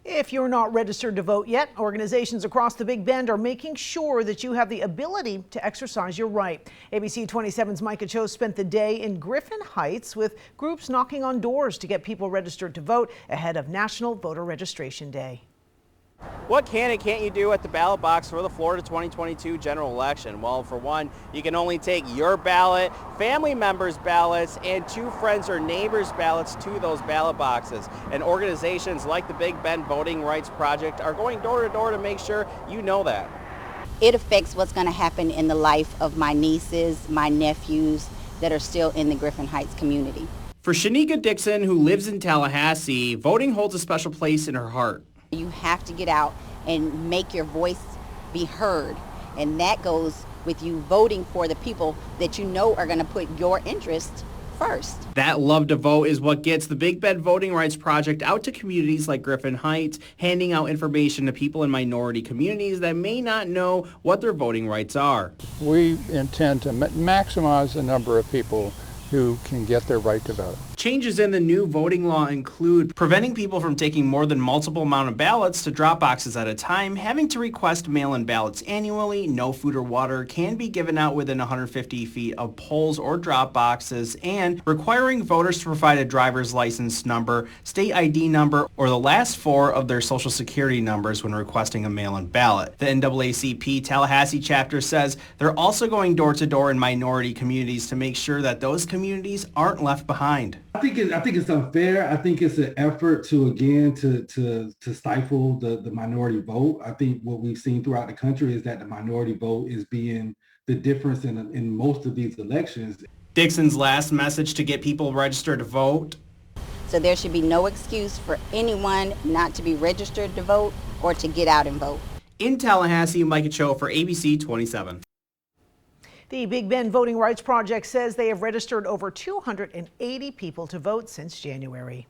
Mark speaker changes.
Speaker 1: If you're not registered to vote yet, organizations across the Big Bend are making sure that you have the ability to exercise your right. ABC 27's Micah Cho spent the day in Griffin Heights with groups knocking on doors to get people registered to vote ahead of National Voter Registration Day.
Speaker 2: What can and can't you do at the ballot box for the Florida 2022 general election? Well, for one, you can only take your ballot, family members' ballots, and 2 friends or neighbors' ballots to those ballot boxes. And organizations like the Big Bend Voting Rights Project are going door to door to make sure you know that.
Speaker 3: It affects what's going to happen in the life of my nieces, my nephews that are still in the Griffin Heights community.
Speaker 2: For Shanika Dixon, who lives in Tallahassee, voting holds a special place in her heart.
Speaker 3: You have to get out and make your voice be heard, and that goes with you voting for the people that you know are going to put your interest first.
Speaker 2: That love to vote is what gets the Big Bend Voting Rights Project out to communities like Griffin Heights, handing out information to people in minority communities that may not know what their voting rights are.
Speaker 4: We intend to maximize the number of people who can get their right to vote.
Speaker 2: Changes in the new voting law include preventing people from taking more than multiple amount of ballots to drop boxes at a time, having to request mail-in ballots annually, no food or water can be given out within 150 feet of polls or drop boxes, and requiring voters to provide a driver's license number, state ID number, or the last 4 of their social security numbers when requesting a mail-in ballot. The NAACP Tallahassee chapter says they're also going door to door in minority communities to make sure that those communities aren't left behind.
Speaker 5: I think it's unfair. I think it's an effort to stifle the minority vote. I think what we've seen throughout the country is that the minority vote is being the difference in most of these elections.
Speaker 2: Dixon's last message to get people registered to vote.
Speaker 3: So there should be no excuse for anyone not to be registered to vote or to get out and vote.
Speaker 2: In Tallahassee, Micah Cho for ABC 27.
Speaker 1: The Big Bend Voting Rights Project says they have registered over 280 people to vote since January.